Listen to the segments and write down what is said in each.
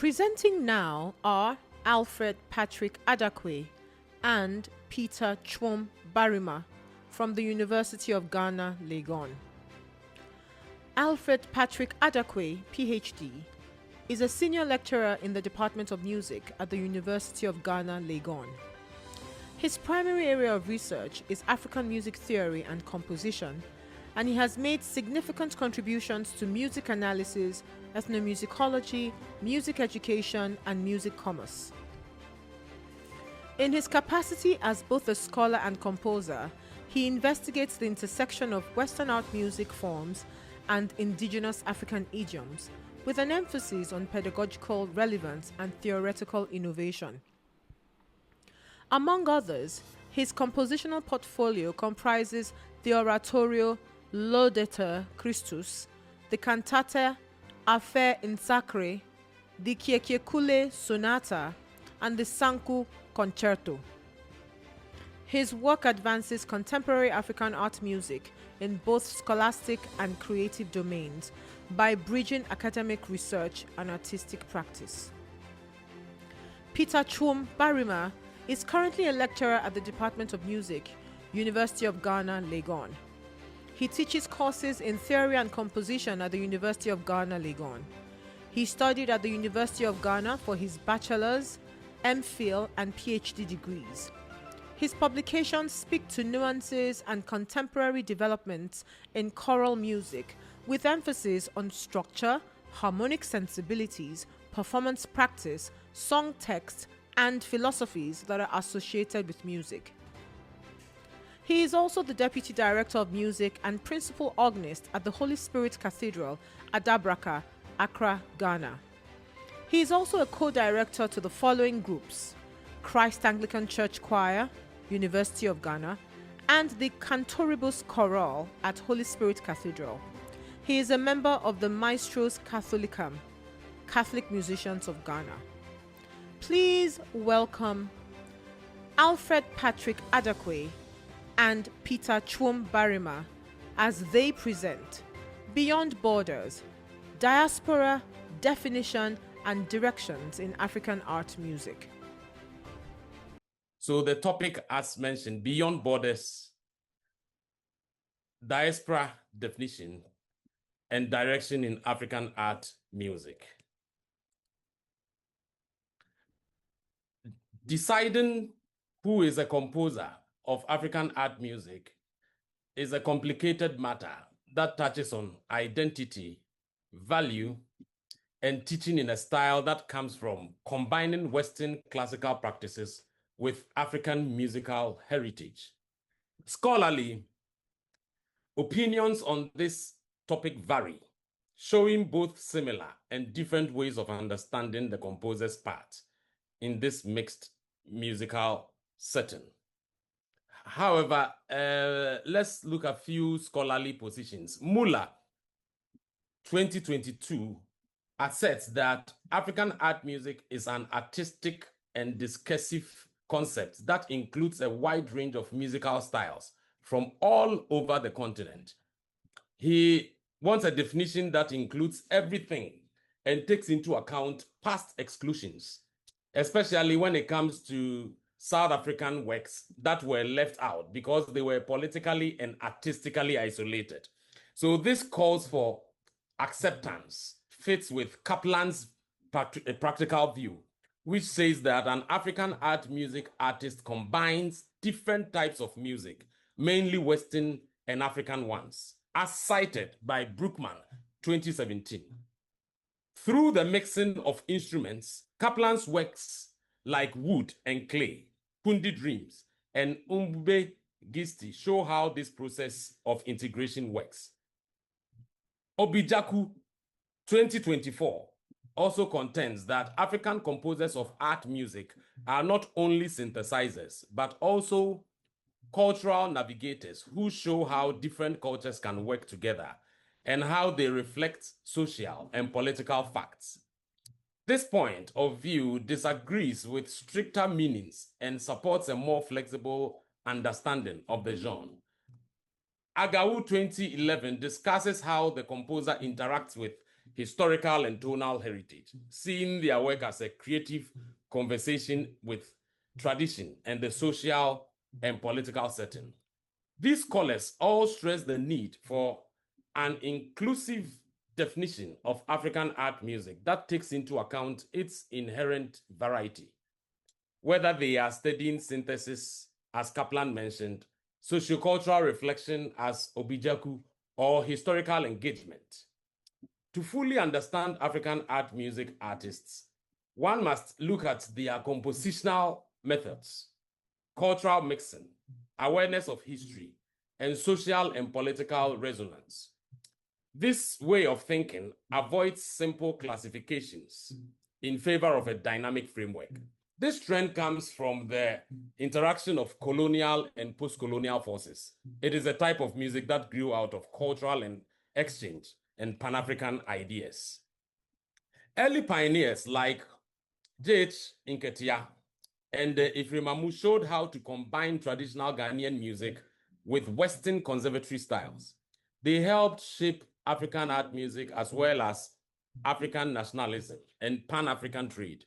Presenting now are Alfred Patrick Addaquay and Peter Twum-Barimah from the University of Ghana, Legon. Alfred Patrick Addaquay, PhD, is a senior lecturer in the Department of Music at the University of Ghana, Legon. His primary area of research is African music theory and composition, and he has made significant contributions to music analysis, ethnomusicology, music education, and music commerce. In his capacity as both a scholar and composer, he investigates the intersection of Western art music forms and indigenous African idioms, with an emphasis on pedagogical relevance and theoretical innovation. Among others, his compositional portfolio comprises the oratorio Laudateur Christus, the cantata Affaires in Sacre, the Kiekekule Sonata, and the Sanku Concerto. His work advances contemporary African art music in both scholastic and creative domains by bridging academic research and artistic practice. Peter Twum-Barimah is currently a lecturer at the Department of Music, University of Ghana, Legon. He teaches courses in theory and composition at the University of Ghana, Legon. He studied at the University of Ghana for his bachelor's, MPhil, and PhD degrees. His publications speak to nuances and contemporary developments in choral music, with emphasis on structure, harmonic sensibilities, performance practice, song text, and philosophies that are associated with music. He is also the Deputy Director of Music and Principal Organist at the Holy Spirit Cathedral at Dabraka, Accra, Ghana. He is also a co-director to the following groups: Christ Anglican Church Choir, University of Ghana, and the Cantoribus Chorale at Holy Spirit Cathedral. He is a member of the Maestros Catholicum, Catholic Musicians of Ghana. Please welcome Alfred Patrick Addaquay and Peter Twum-Barimah as they present Beyond Borders, Diaspora, Definition and Directions in African Art Music. So the topic, as mentioned, Beyond Borders, Diaspora, Definition and Direction in African Art Music. Deciding who is a composer of African art music is a complicated matter that touches on identity, value, and teaching in a style that comes from combining Western classical practices with African musical heritage. Scholarly, opinions on this topic vary, showing both similar and different ways of understanding the composer's part in this mixed musical setting. However, let's look at a few scholarly positions. Muller, 2022, asserts that African art music is an artistic and discursive concept that includes a wide range of musical styles from all over the continent. He wants a definition that includes everything and takes into account past exclusions, especially when it comes to South African works that were left out because they were politically and artistically isolated. So this calls for acceptance, fits with Kaplan's practical view, which says that an African art music artist combines different types of music, mainly Western and African ones, as cited by Brookman, 2017. Through the mixing of instruments, Kaplan's works like Wood and Clay, Kundi Dreams, and Umbube Gisti show how this process of integration works. Obijaku, 2024, also contends that African composers of art music are not only synthesizers, but also cultural navigators who show how different cultures can work together and how they reflect social and political facts. This point of view disagrees with stricter meanings and supports a more flexible understanding of the genre. Agawu 2011 discusses how the composer interacts with historical and tonal heritage, seeing their work as a creative conversation with tradition and the social and political setting. These scholars all stress the need for an inclusive definition of African art music that takes into account its inherent variety, whether they are studying synthesis, as Kaplan mentioned, sociocultural reflection, as Obijaku, or historical engagement. To fully understand African art music artists, one must look at their compositional methods, cultural mixing, awareness of history, and social and political resonance. This way of thinking avoids simple classifications in favor of a dynamic framework. This trend comes from the interaction of colonial and post-colonial forces. It is a type of music that grew out of cultural and exchange and Pan-African ideas. Early pioneers like Jessie Nketia and Ephraim Amu showed how to combine traditional Ghanaian music with Western conservatory styles. They helped shape African art music as well as African nationalism and Pan-African trade.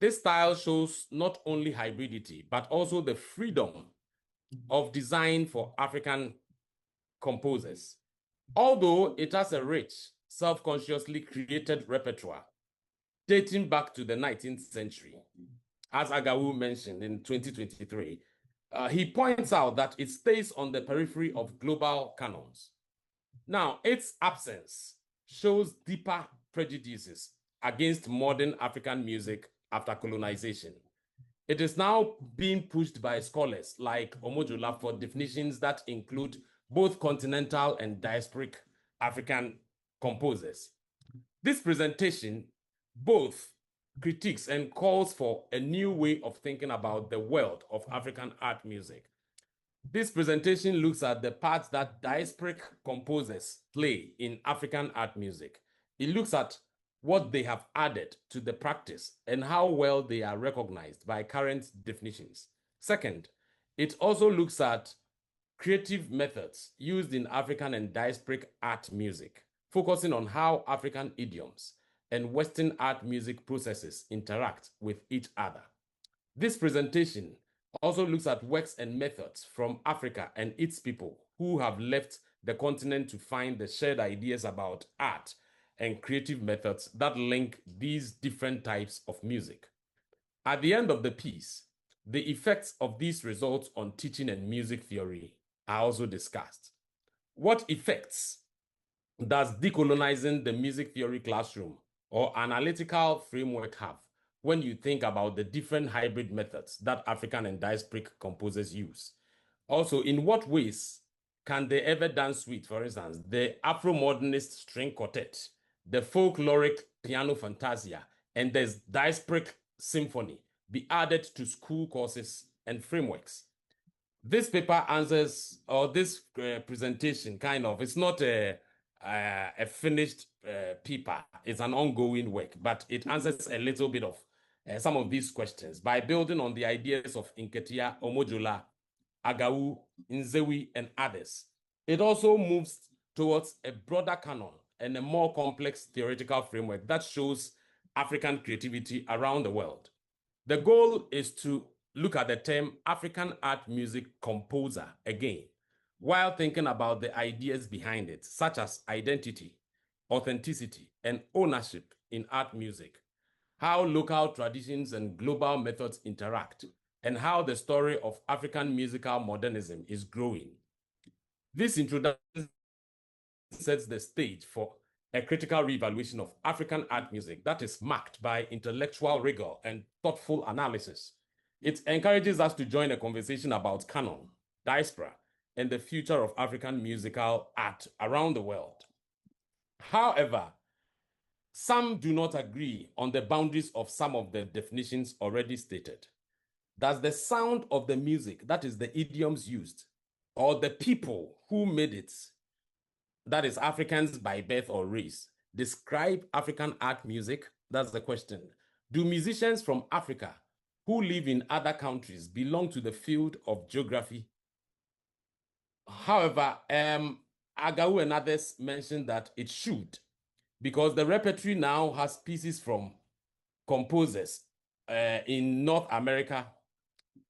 This style shows not only hybridity, but also the freedom of design for African composers. Although it has a rich, self-consciously created repertoire dating back to the 19th century, as Agawu mentioned in 2023, he points out that it stays on the periphery of global canons. Now, its absence shows deeper prejudices against modern African music after colonization. It is now being pushed by scholars like Omojola for definitions that include both continental and diasporic African composers. This presentation both critiques and calls for a new way of thinking about the world of African art music. This presentation looks at the part that diasporic composers play in African art music. It looks at what they have added to the practice and how well they are recognized by current definitions. Second, it also looks at creative methods used in African and diasporic art music, focusing on how African idioms and Western art music processes interact with each other. This presentation also looks at works and methods from Africa and its people who have left the continent to find the shared ideas about art and creative methods that link these different types of music. At the end of the piece, the effects of these results on teaching and music theory are also discussed. What effects does decolonizing the music theory classroom or analytical framework have when you think about the different hybrid methods that African and diasporic composers use? Also, in what ways can the ever dance suite, for instance, the Afro-modernist string quartet, the folkloric piano fantasia, and the diasporic symphony be added to school courses and frameworks? This paper answers, or this presentation it's not a finished paper. It's an ongoing work, but it answers a little bit of some of these questions by building on the ideas of Nketia, Omojola, Agawu, Nzewi, and others. It also moves towards a broader canon and a more complex theoretical framework that shows African creativity around the world. The goal is to look at the term African art music composer again, while thinking about the ideas behind it, such as identity, authenticity, and ownership in art music, how local traditions and global methods interact, and how the story of African musical modernism is growing. This introduction sets the stage for a critical reevaluation of African art music that is marked by intellectual rigor and thoughtful analysis. It encourages us to join a conversation about canon, diaspora, and the future of African musical art around the world. However, some do not agree on the boundaries of some of the definitions already stated. Does the sound of the music, that is the idioms used, or the people who made it, that is Africans by birth or race, describe African art music? That's the question. Do musicians from Africa who live in other countries belong to the field of geography? However, Agawu and others mentioned that it should. because the repertoire now has pieces from composers in North America,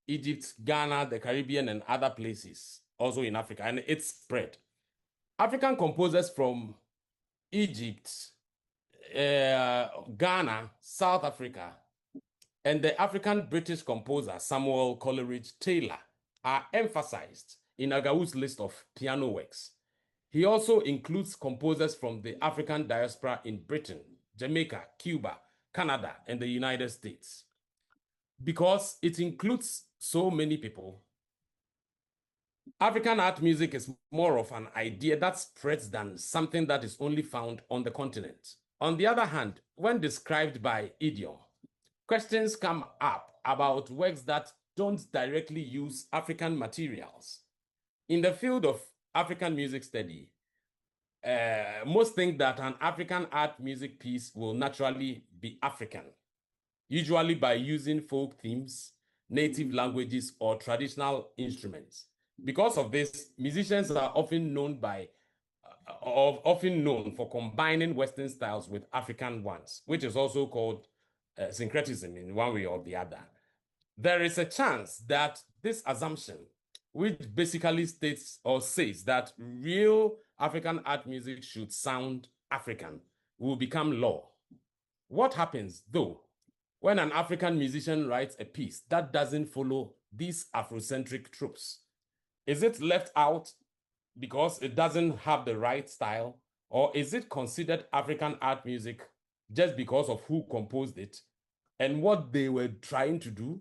Egypt, Ghana, the Caribbean, and other places, also in Africa, and it's spread. African composers from Egypt, Ghana, South Africa, and the African British composer Samuel Coleridge-Taylor are emphasized in Agawu's list of piano works. He also includes composers from the African diaspora in Britain, Jamaica, Cuba, Canada, and the United States. Because it includes so many people, African art music is more of an idea that spreads than something that is only found on the continent. On the other hand, when described by idiom, questions come up about works that don't directly use African materials. In the field of African music study, most think that an African art music piece will naturally be African, usually by using folk themes, native languages, or traditional instruments. Because of this, musicians are often known for combining Western styles with African ones, which is also called syncretism in one way or the other. There is a chance that this assumption, which basically states or says that real African art music should sound African, will become law. What happens, though, when an African musician writes a piece that doesn't follow these Afrocentric tropes? Is it left out because it doesn't have the right style, or is it considered African art music just because of who composed it and what they were trying to do?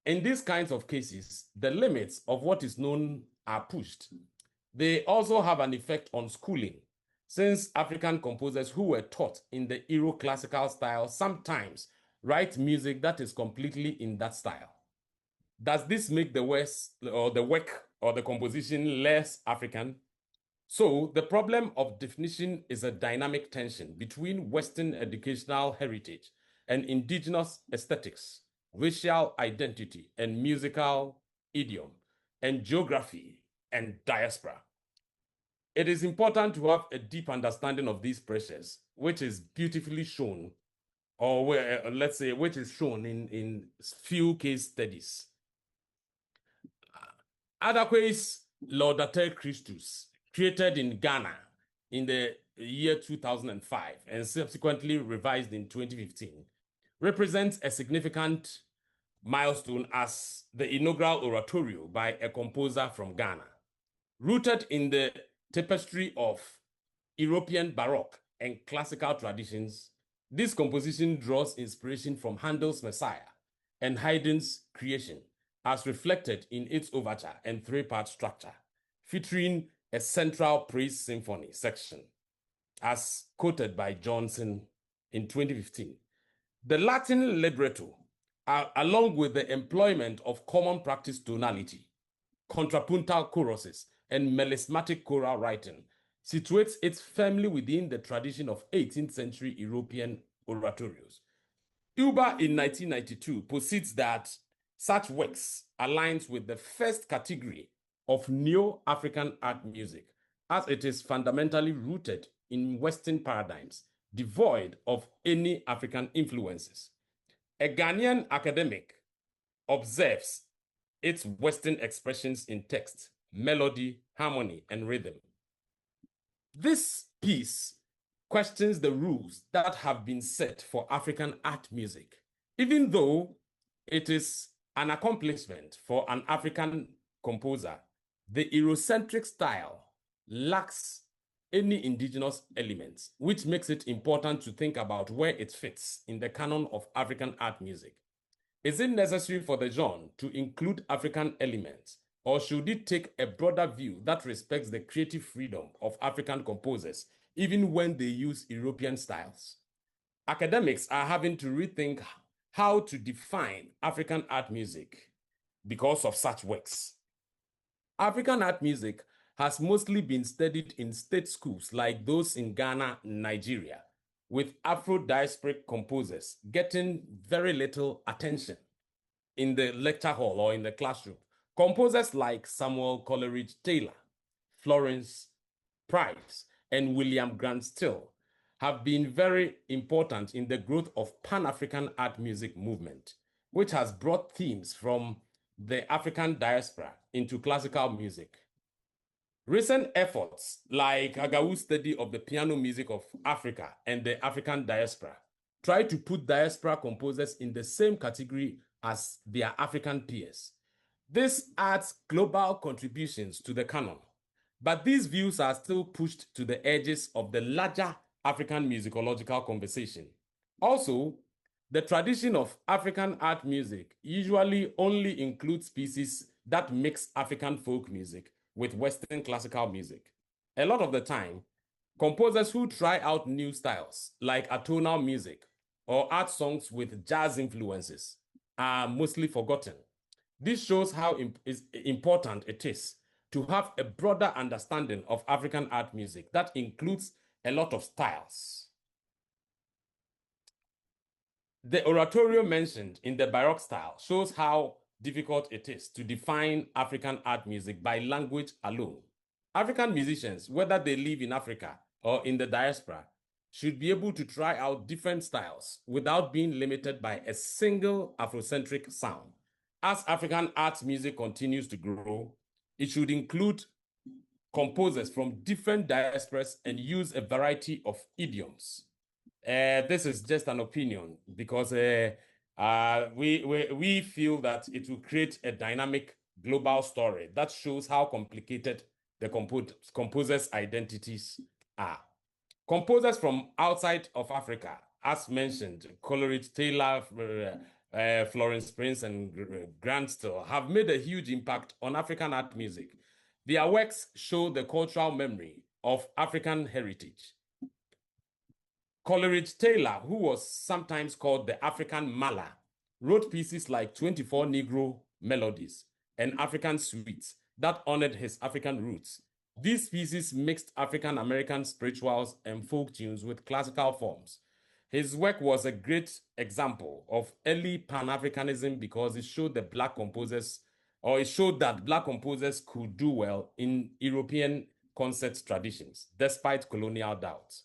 In these kinds of cases, the limits of what is known are pushed. They also have an effect on schooling, since African composers who were taught in the Euro-classical style sometimes write music that is completely in that style. Does this make the work or the composition less African? So the problem of definition is a dynamic tension between Western educational heritage and indigenous aesthetics, racial identity and musical idiom, and geography and diaspora. It is important to have a deep understanding of these pressures, which is beautifully shown, or let's say, which is shown in few case studies. Addaquay's Laudateur Christus, created in Ghana in the year 2005 and subsequently revised in 2015, represents a significant milestone as the inaugural oratorio by a composer from Ghana. Rooted in the tapestry of European Baroque and classical traditions, this composition draws inspiration from Handel's Messiah and Haydn's Creation, as reflected in its overture and three-part structure, featuring a central praise symphony section, as quoted by Johnson in 2015. The Latin libretto, along with the employment of common practice tonality, contrapuntal choruses, and melismatic choral writing, situates it firmly within the tradition of 18th century European oratorios. Uber in 1992 posits that such works aligns with the first category of neo-African art music, as it is fundamentally rooted in Western paradigms, devoid of any African influences. A Ghanaian academic observes its Western expressions in text, melody, harmony, and rhythm. This piece questions the rules that have been set for African art music, even though it is an accomplishment for an African composer. The Eurocentric style lacks any indigenous elements, which makes it important to think about where it fits in the canon of African art music. Is it necessary for the genre to include African elements, or should it take a broader view that respects the creative freedom of African composers, even when they use European styles? Academics are having to rethink how to define African art music because of such works. African art music has mostly been studied in state schools like those in Ghana and Nigeria, with Afro-diasporic composers getting very little attention in the lecture hall or in the classroom. Composers like Samuel Coleridge-Taylor, Florence Price, and William Grant Still have been very important in the growth of Pan-African art music movement, which has brought themes from the African diaspora into classical music. Recent efforts like Agawu's study of the piano music of Africa and the African diaspora try to put diaspora composers in the same category as their African peers. This adds global contributions to the canon, but these views are still pushed to the edges of the larger African musicological conversation. Also, the tradition of African art music usually only includes pieces that mix African folk music with Western classical music. A lot of the time, composers who try out new styles, like atonal music or art songs with jazz influences, are mostly forgotten. This shows how important it is to have a broader understanding of African art music that includes a lot of styles. The oratorio mentioned in the Baroque style shows how difficult it is to define African art music by language alone. African musicians, whether they live in Africa or in the diaspora, should be able to try out different styles without being limited by a single Afrocentric sound. As African art music continues to grow, it should include composers from different diasporas and use a variety of idioms. This is just an opinion because we feel that it will create a dynamic global story that shows how complicated the composers' identities are. Composers from outside of Africa, as mentioned, Coleridge-Taylor, Florence Prince, and Grant Still, have made a huge impact on African art music. Their works show the cultural memory of African heritage. Coleridge-Taylor, who was sometimes called the African Mala, wrote pieces like 24 Negro Melodies and African Suites that honored his African roots. These pieces mixed African-American spirituals and folk tunes with classical forms. His work was a great example of early Pan-Africanism because it showed that Black composers could do well in European concert traditions, despite colonial doubts.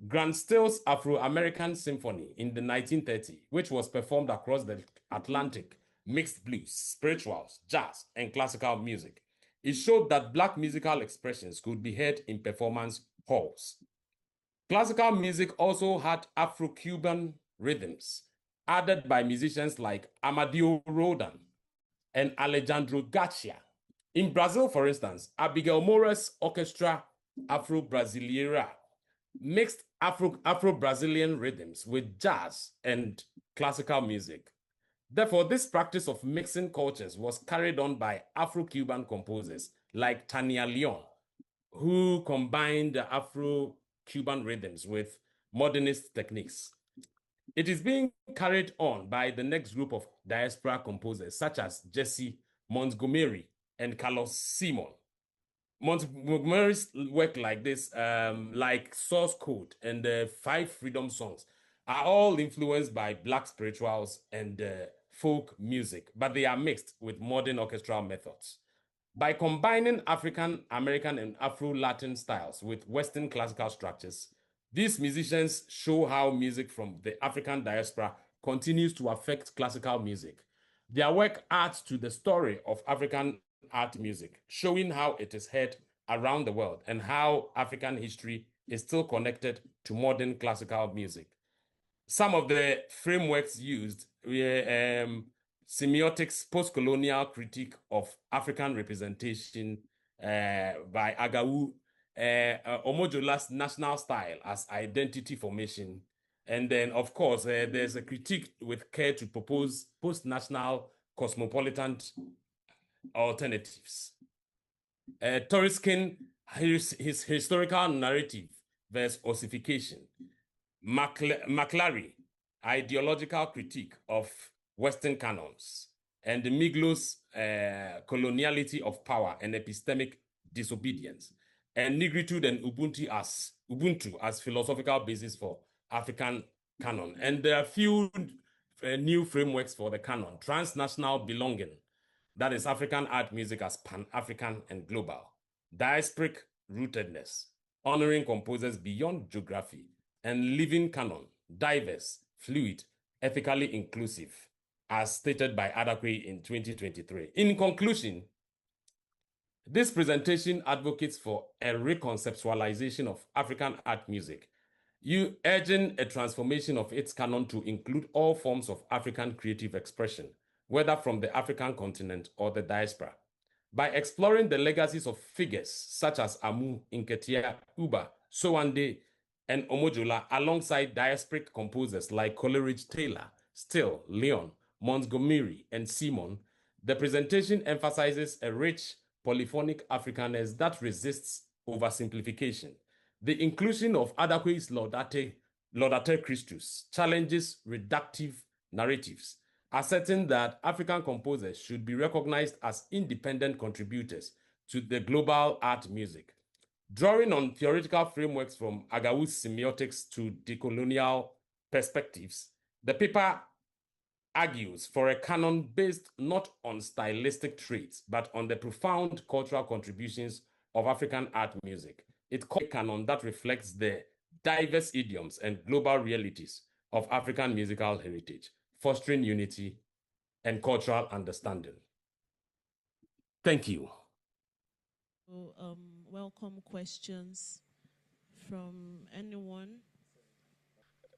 Grant Still's Afro-American Symphony in the 1930s, which was performed across the Atlantic, mixed blues, spirituals, jazz, and classical music. It showed that Black musical expressions could be heard in performance halls. Classical music also had Afro-Cuban rhythms, added by musicians like Amadeo Rodan and Alejandro Garcia. In Brazil, for instance, Abigail Moura's orchestra Afro-Brasileira mixed Afro-Brazilian rhythms with jazz and classical music. Therefore, this practice of mixing cultures was carried on by Afro-Cuban composers like Tania León, who combined the Afro-Cuban rhythms with modernist techniques. It is being carried on by the next group of diaspora composers, such as Jessie Montgomery and Carlos Simon. Montgomery's work like this, like Source Code and the Five Freedom Songs, are all influenced by Black spirituals and folk music, but they are mixed with modern orchestral methods. By combining African, American, and Afro-Latin styles with Western classical structures, these musicians show how music from the African diaspora continues to affect classical music. Their work adds to the story of African art music, showing how it is heard around the world and how African history is still connected to modern classical music. Some of the frameworks used were semiotics, postcolonial critique of African representation by Agawu, Omojola's national style as identity formation. And then, of course, there's a critique with care to propose post-national cosmopolitan alternatives. Toriskin, his historical narrative versus ossification. McClary, ideological critique of Western canons, and Mignolo's coloniality of power and epistemic disobedience, and Negritude and Ubuntu as philosophical basis for African canon. And there are a few new frameworks for the canon: transnational belonging, that is African art music as Pan-African and global; diasporic rootedness, honoring composers beyond geography, and living canon, diverse, fluid, ethically inclusive, as stated by Addaquay in 2023. In conclusion, this presentation advocates for a reconceptualization of African art music, urging a transformation of its canon to include all forms of African creative expression, whether from the African continent or the diaspora. By exploring the legacies of figures such as Amu, Nketia, Uba, Sowande, and Omojola alongside diasporic composers like Coleridge-Taylor, Still, Legon, Montgomery, and Simon, the presentation emphasizes a rich, polyphonic Africanness that resists oversimplification. The inclusion of Addaquay's Laudateur Christus challenges reductive narratives, asserting that African composers should be recognized as independent contributors to the global art music. Drawing on theoretical frameworks from Agawu's semiotics to decolonial perspectives, the paper argues for a canon based not on stylistic traits, but on the profound cultural contributions of African art music. It calls a canon that reflects the diverse idioms and global realities of African musical heritage, fostering unity and cultural understanding. Thank you. So, welcome questions from anyone.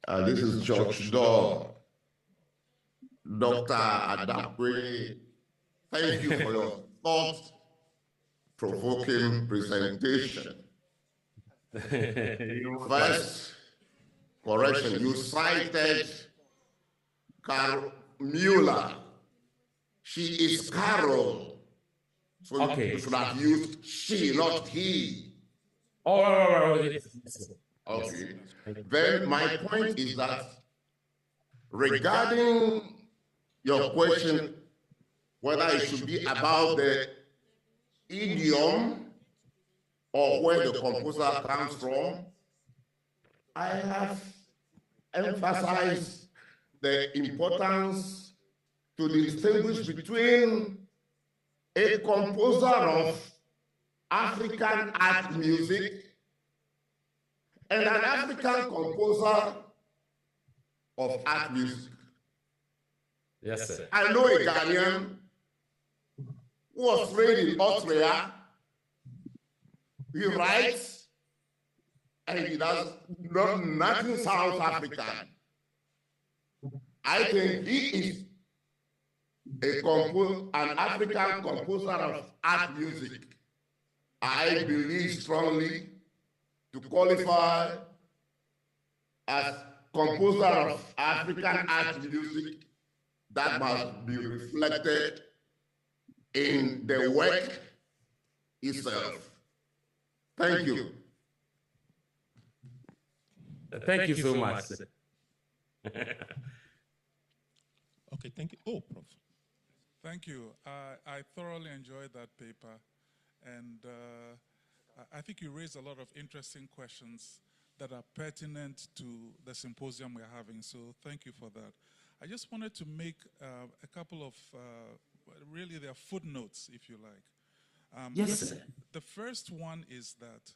This is George Daw. Dr. Addaquay, thank you for your thought-provoking presentation. First correction, you cited Carol Mueller. She is Carol. So okay. You should have used she, not he. Oh, okay. Then my point is that regarding your question, whether it should be about the idiom or where the composer comes from, I have emphasized the importance to distinguish between a composer of African art music and an African composer of art music. Yes, sir. I know a Ghanaian who was trained in Austria. He writes and he does nothing South African. I think he is an African composer of art music. I believe strongly to qualify as composer of African art music, that must be reflected in the work itself. Thank you. Thank you so much. Okay, thank you. Oh, Prof. Thank you. I thoroughly enjoyed that paper, and I think you raised a lot of interesting questions that are pertinent to the symposium we're having, so thank you for that. I just wanted to make a couple of, really there are footnotes, if you like. Yes, sir. The first one is that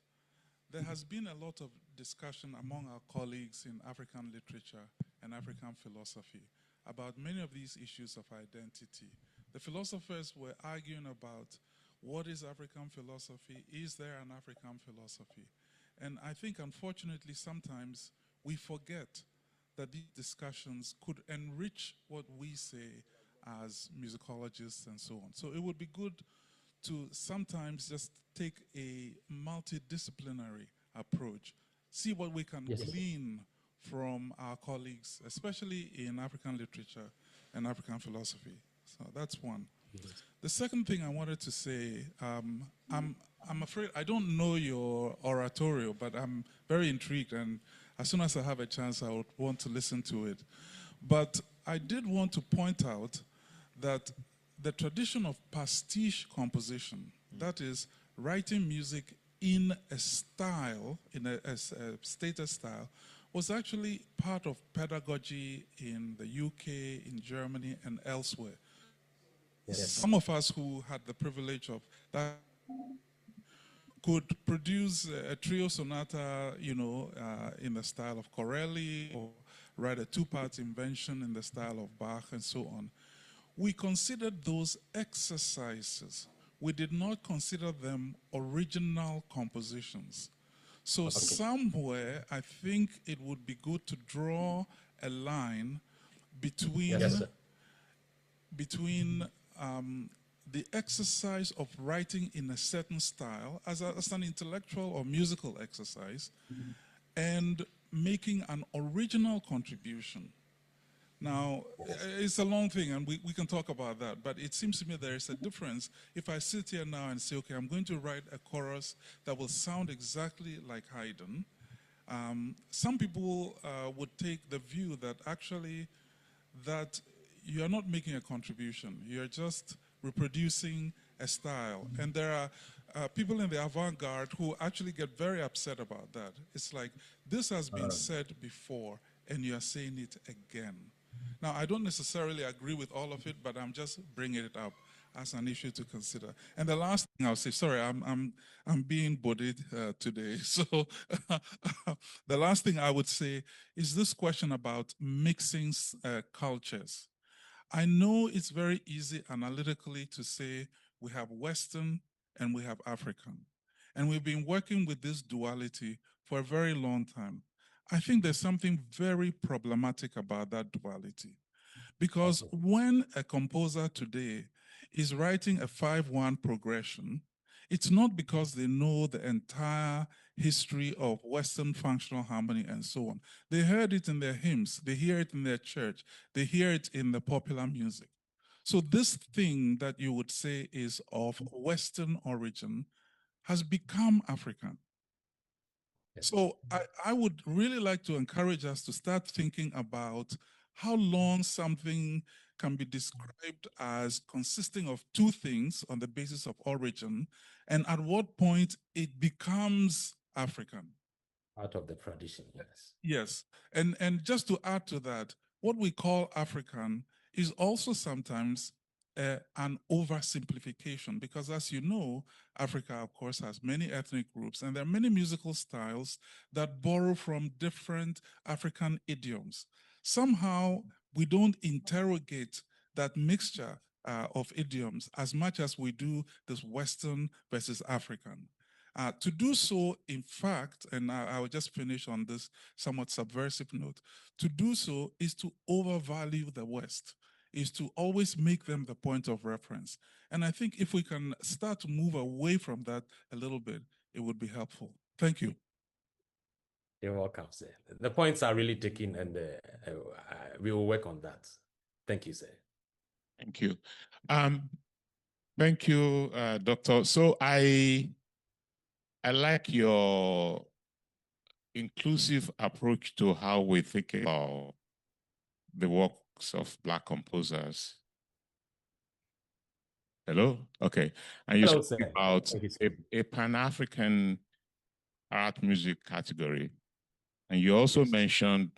there has been a lot of discussion among our colleagues in African literature and African philosophy about many of these issues of identity. The philosophers were arguing about what is African philosophy, is there an African philosophy? And I think, unfortunately, sometimes we forget that these discussions could enrich what we say as musicologists and so on. So it would be good to sometimes just take a multidisciplinary approach, see what we can glean from our colleagues, especially in African literature and African philosophy. So that's one. The second thing I wanted to say, I'm afraid I don't know your oratorio, but I'm very intrigued, and as soon as I have a chance, I would want to listen to it. But I did want to point out that the tradition of pastiche composition, that is, writing music in a style, in a stated style, was actually part of pedagogy in the UK, in Germany, and elsewhere. Yes. Some of us who had the privilege of that could produce a trio sonata, you know, in the style of Corelli, or write a two-part invention in the style of Bach, and so on. We considered those exercises. We did not consider them original compositions. So somewhere, I think it would be good to draw a line between, the exercise of writing in a certain style as an intellectual or musical exercise, and making an original contribution. Now, it's a long thing, and we can talk about that, but it seems to me there is a difference. If I sit here now and say, okay, I'm going to write a chorus that will sound exactly like Haydn, some people would take the view that actually that you're not making a contribution. You're just reproducing a style. And there are people in the avant-garde who actually get very upset about that. It's like, this has been said before, and you're saying it again. Now, I don't necessarily agree with all of it, but I'm just bringing it up as an issue to consider. And the last thing I'll say, sorry, I'm being bodied today. So the last thing I would say is this question about mixing cultures. I know it's very easy analytically to say we have Western and we have African. And we've been working with this duality for a very long time. I think there's something very problematic about that duality. Because when a composer today is writing a 5/1 progression, it's not because they know the entire history of Western functional harmony and so on. They heard it in their hymns, they hear it in their church, they hear it in the popular music. So this thing that you would say is of Western origin has become African. So I would really like to encourage us to start thinking about how long something can be described as consisting of two things on the basis of origin, and at what point it becomes African. Out of the tradition, yes. Yes, and just to add to that, what we call African is also sometimes an oversimplification, because as you know, Africa, of course, has many ethnic groups, and there are many musical styles that borrow from different African idioms. Somehow, we don't interrogate that mixture of idioms as much as we do this Western versus African. To do so, in fact, and I will just finish on this somewhat subversive note, to do so is to overvalue the West, is to always make them the point of reference. And I think if we can start to move away from that a little bit, it would be helpful. Thank you. You're welcome, sir. The points are really taken, and we will work on that. Thank you, sir. Thank you. Thank you, Doctor. So I like your inclusive approach to how we think about the works of Black composers. Hello? Okay. And you spoke about a Pan-African art music category. And you also mentioned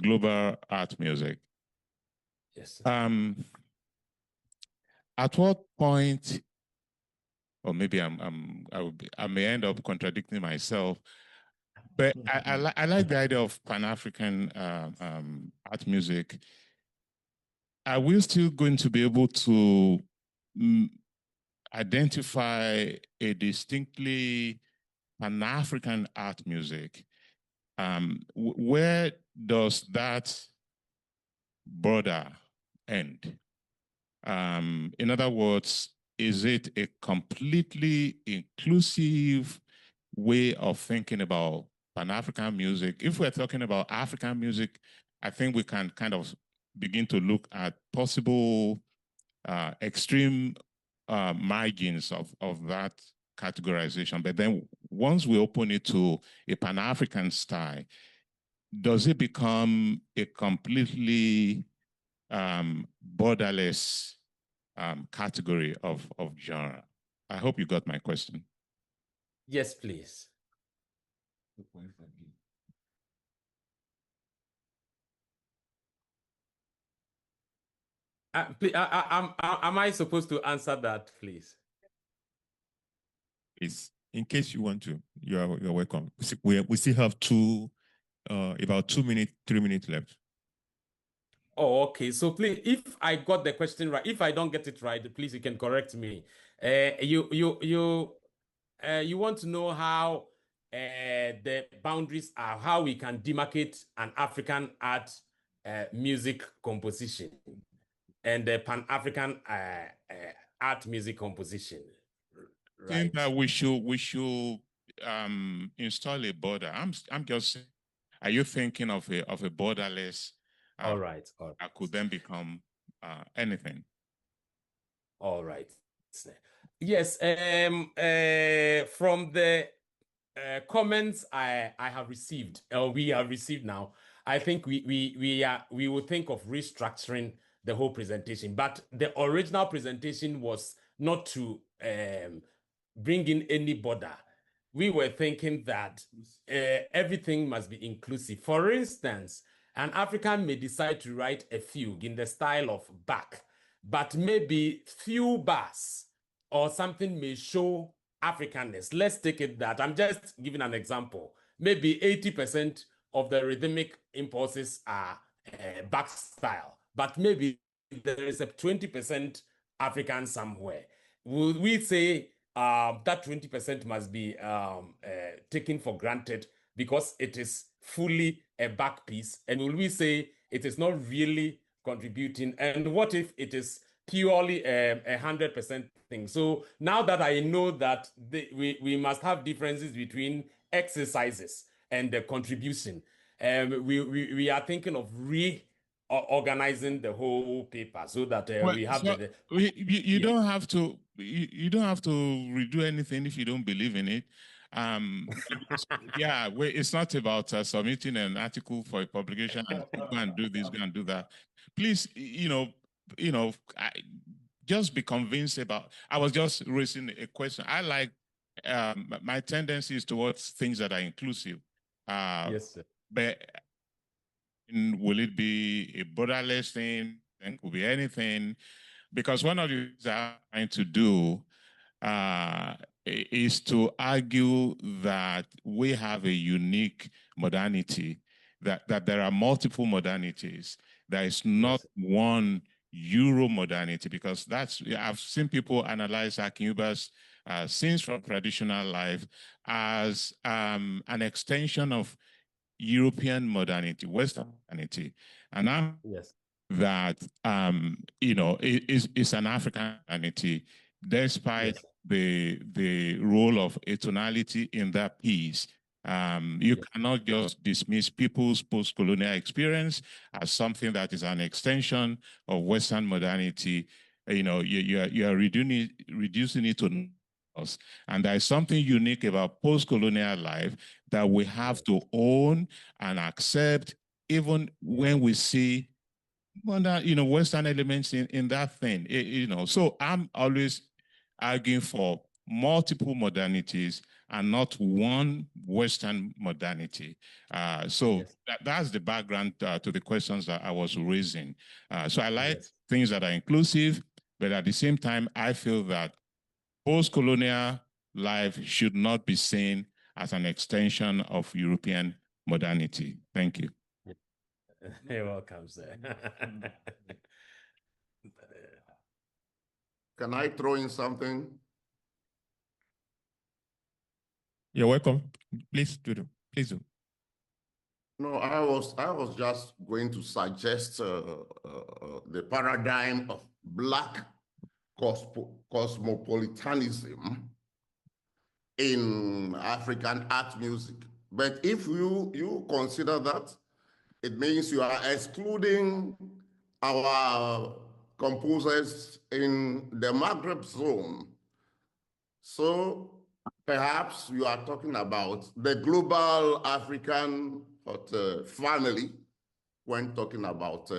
global art music. Yes. At what point, or maybe I may end up contradicting myself, but I like the idea of Pan-African art music. Are we still going to be able to identify a distinctly Pan-African art music? Where does that border end? In other words, is it a completely inclusive way of thinking about Pan-African music? If we're talking about African music, I think we can kind of begin to look at possible extreme margins of that categorization. But then once we open it to a Pan-African style, does it become a completely borderless category of genre? I hope you got my question. Yes, please. Am I supposed to answer that, please? Please. in case you want to, you're welcome. We still have about 2 minutes, 3 minutes left. Oh, okay. So please, if I got the question right, if I don't get it right, please you can correct me. You want to know how the boundaries are, how we can demarcate an African art music composition and the Pan-African art music composition. I think that we should install a border. I'm just saying, are you thinking of a borderless? All right. That could then become anything. All right. Yes. From the comments I have received, or we have received now, I think we will think of restructuring the whole presentation. But the original presentation was not to bring in any border. We were thinking that everything must be inclusive. For instance, an African may decide to write a fugue in the style of Bach, but maybe few bars or something may show Africanness. Let's take it that I'm just giving an example. Maybe 80% of the rhythmic impulses are Bach style, but maybe there is a 20% African somewhere. Would we say that 20% must be taken for granted because it is fully a Bach piece? And will we say it is not really contributing? And what if it is purely 100% thing? So now that I know that we must have differences between exercises and the contribution, we are thinking of reorganizing the whole paper so that we have you don't have to you don't have to redo anything if you don't believe in it. Yeah, it's not about submitting an article for a publication and go and do this, go and do that. Please, just be convinced about. I was just raising a question. I like my tendency is towards things that are inclusive. Yes, sir. But will it be a borderless thing? And could be anything. Because one of the things I'm trying to do is to argue that we have a unique modernity, that there are multiple modernities. There is not one Euro modernity, because I've seen people analyze Akinwuba's scenes from traditional life as an extension of European modernity, Western modernity. And I'm that is an African modernity, despite the role of atonality in that piece. You cannot just dismiss people's post-colonial experience as something that is an extension of Western modernity. You are reducing it to us. And there is something unique about post-colonial life that we have to own and accept, even when we see Western elements in that thing. So I'm always arguing for multiple modernities and not one Western modernity. That's the background to the questions that I was raising. So I like things that are inclusive, but at the same time, I feel that post-colonial life should not be seen as an extension of European modernity. Thank you. You're welcome, sir. Can I throw in something? You're welcome. Please do. Please do. No, I was just going to suggest the paradigm of Black cosmopolitanism in African art music. But if you consider that, it means you are excluding our composers in the Maghreb zone. So perhaps you are talking about the global African family when talking about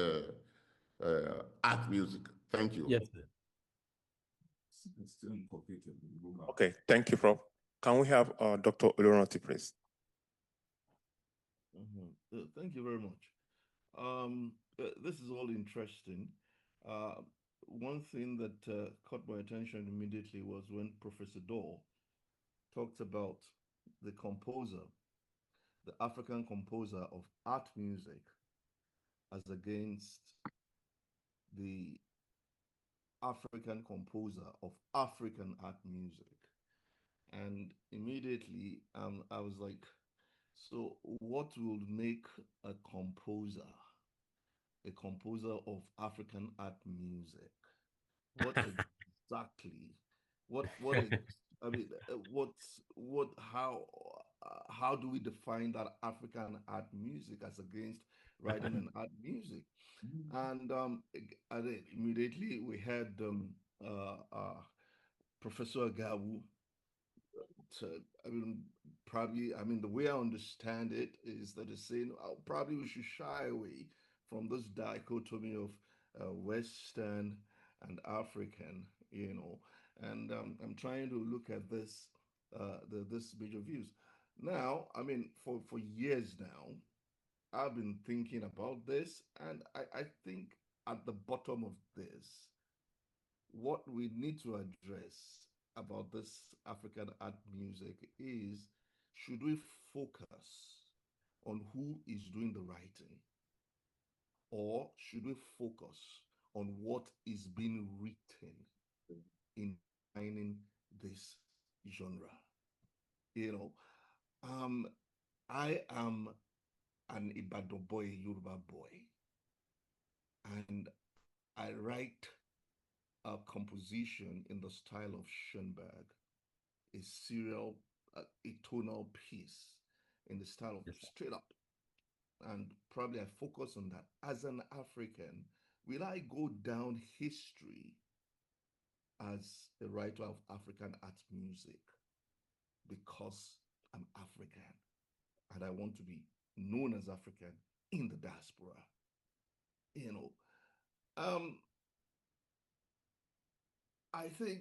art music. Thank you. Yes, sir. Okay, thank you, Prof. Can we have Dr. Olorunti, please? Thank you very much. This is all interesting. One thing that caught my attention immediately was when Professor Dole talked about the composer, the African composer of art music, as against the African composer of African art music. And immediately I was like, so what will make a composer of African art music? What exactly? What is, I mean, how do we define that African art music as against writing and art music? And immediately we had Professor Gawu. I mean, probably, I mean, the way I understand it is that it's saying probably we should shy away from this dichotomy of Western and African, you know. And I'm trying to look at this, this major views. Now, I mean, for years now, I've been thinking about this, and I think at the bottom of this, what we need to address about this African art music is, should we focus on who is doing the writing, or should we focus on what is being written in defining this genre? You know, I am an Ibadan boy, Yoruba boy, and I write a composition in the style of Schoenberg, a serial, a tonal piece in the style of straight up. And probably I focus on that. As an African, will I go down history as a writer of African art music because I'm African and I want to be known as African in the diaspora? You know, I think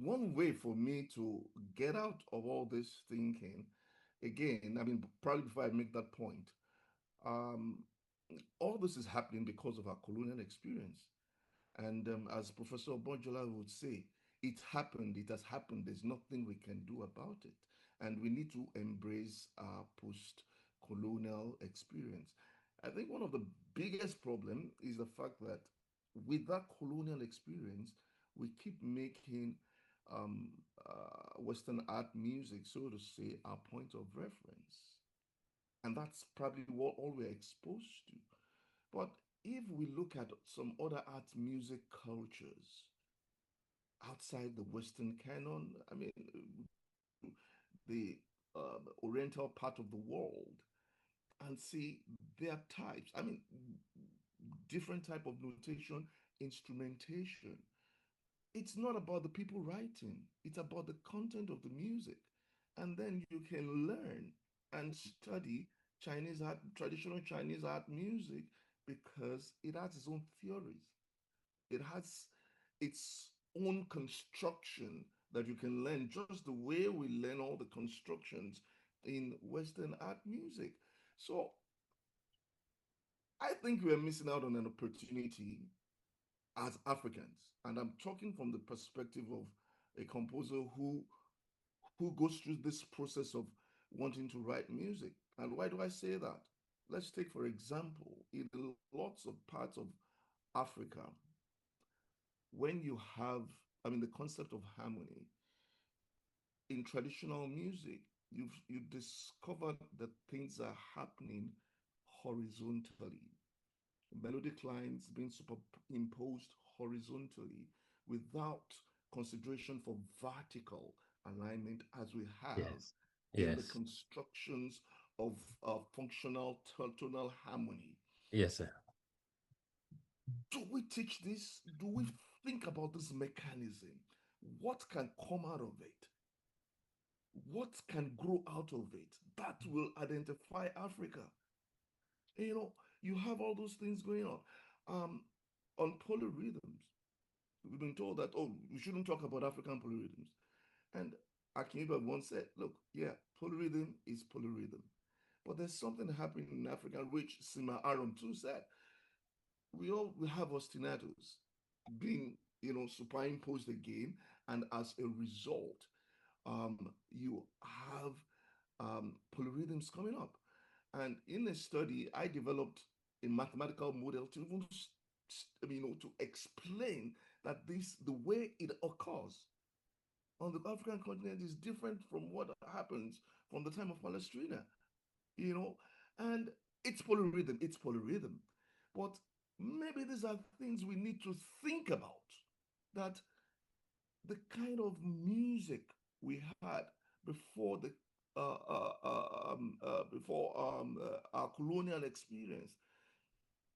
one way for me to get out of all this thinking, again, I mean, probably before I make that point, all this is happening because of our colonial experience. And as Professor Bonjola would say, it happened, it has happened, there's nothing we can do about it. And we need to embrace our post-colonial experience. I think one of the biggest problem is the fact that with that colonial experience, we keep making Western art music, so to say, our point of reference. And that's probably what all we're exposed to. But if we look at some other art music cultures outside the Western canon, I mean, the Oriental part of the world, and see their types, I mean, different type of notation, instrumentation. It's not about the people writing, it's about the content of the music. And then you can learn and study Chinese art, traditional Chinese art music, because it has its own theories. It has its own construction that you can learn, just the way we learn all the constructions in Western art music. So I think we're missing out on an opportunity as Africans. And I'm talking from the perspective of a composer who goes through this process of wanting to write music. And why do I say that? Let's take, for example, in lots of parts of Africa, when you have, I mean, the concept of harmony in traditional music, you discover that things are happening horizontally. Melodic lines being superimposed horizontally without consideration for vertical alignment, as we have in the constructions of functional tonal harmony. Yes, sir. Do we teach this? Do we think about this mechanism? What can come out of it? What can grow out of it that will identify Africa? You know, you have all those things going on. On polyrhythms, we've been told that, oh, we shouldn't talk about African polyrhythms. And Akiniba once said, look, yeah, polyrhythm is polyrhythm. But there's something happening in Africa, which Sima Aram too said. We have ostinatos being, you know, superimposed again. And as a result, you have polyrhythms coming up. And in a study, I developed a mathematical model to even, to explain that the way it occurs on the African continent is different from what happens from the time of Palestrina, and it's polyrhythm. But maybe these are things we need to think about, that the kind of music we had before our colonial experience,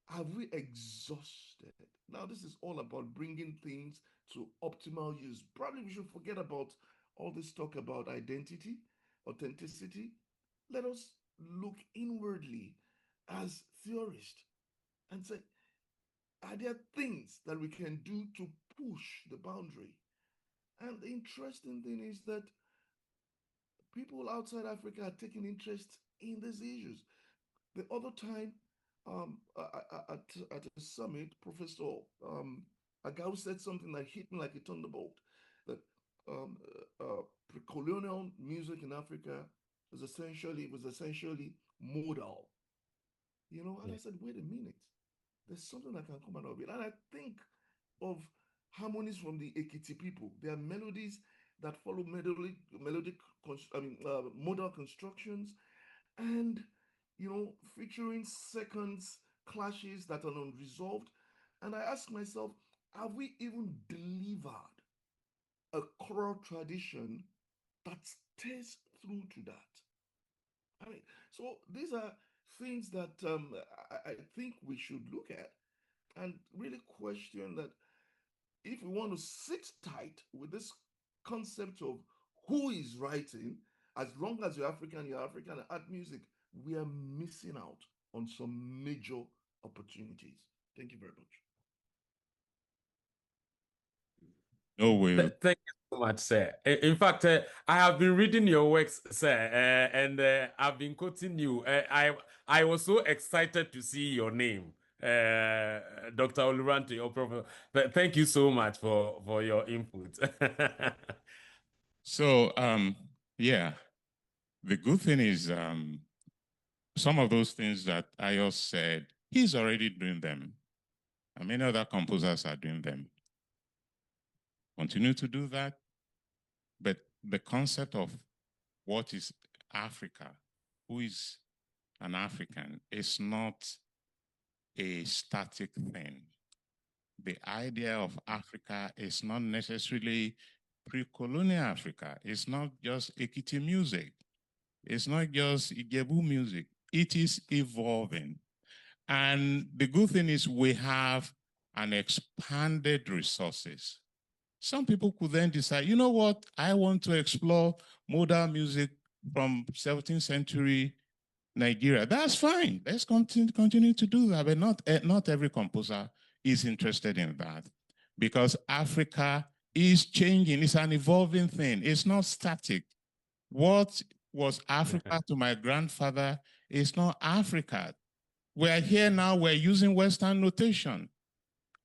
have we exhausted? Now, this is all about bringing things to optimal use. Probably we should forget about all this talk about identity, authenticity. Let us look inwardly as theorists and say, are there things that we can do to push the boundary? And the interesting thing is that people outside Africa are taking interest in these issues. The other time, at a summit, Professor Agau said something that hit me like a thunderbolt, that pre-colonial music in Africa was essentially modal. And I said, wait a minute, there's something that can come out of it. And I think of harmonies from the Ekiti people. There are melodies that follow modal constructions, and featuring seconds clashes that are unresolved. And I ask myself, have we even delivered a choral tradition that stays through to that? So these are things that I think we should look at and really question that. If we want to sit tight with this concept of who is writing, as long as you're African art music, we are missing out on some major opportunities. Thank you very much. No way. Thank you so much, sir. In fact, I have been reading your works, sir, and I've been quoting you. I was so excited to see your name. Dr. Olurante, your professor. Thank you so much for your input. So, yeah, the good thing is some of those things that Ayo said, he's already doing them. And many other composers are doing them. Continue to do that. But the concept of what is Africa, who is an African, is not a static thing. The idea of Africa is not necessarily pre-colonial Africa. It's not just Ekiti music. It's not just Ijebu music. It is evolving. And the good thing is we have an expanded resources. Some people could then decide, you know what, I want to explore modern music from 17th century Nigeria. That's fine. Let's continue to do that. But not every composer is interested in that, because Africa is changing. It's an evolving thing. It's not static. What was Africa to my grandfather is not Africa. We're here now, we're using Western notation.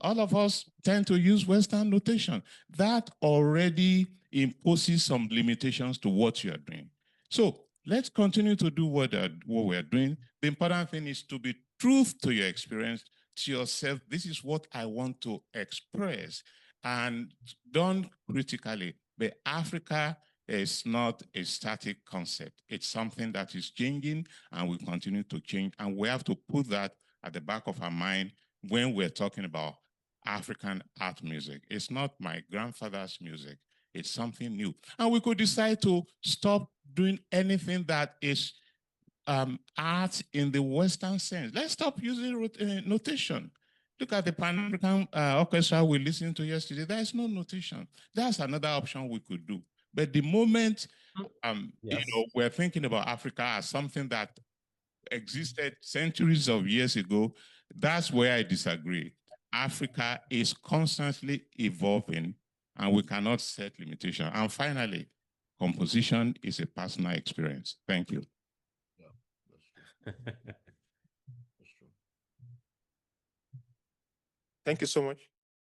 All of us tend to use Western notation. That already imposes some limitations to what you're doing. So let's continue to do what we're doing. The important thing is to be true to your experience, to yourself. This is what I want to express, and done critically. But Africa is not a static concept. It's something that is changing and will continue to change. And we have to put that at the back of our mind when we're talking about African art music. It's not my grandfather's music. It's something new. And we could decide to stop doing anything that is art in the Western sense. Let's stop using notation. Look at the Pan-African orchestra we listened to yesterday. There is no notation. That's another option we could do. But the moment we're thinking about Africa as something that existed centuries of years ago, that's where I disagree. Africa is constantly evolving, and we cannot set limitations. And finally, composition is a personal experience. Thank you. Yeah, that's true. That's true. Thank you so much.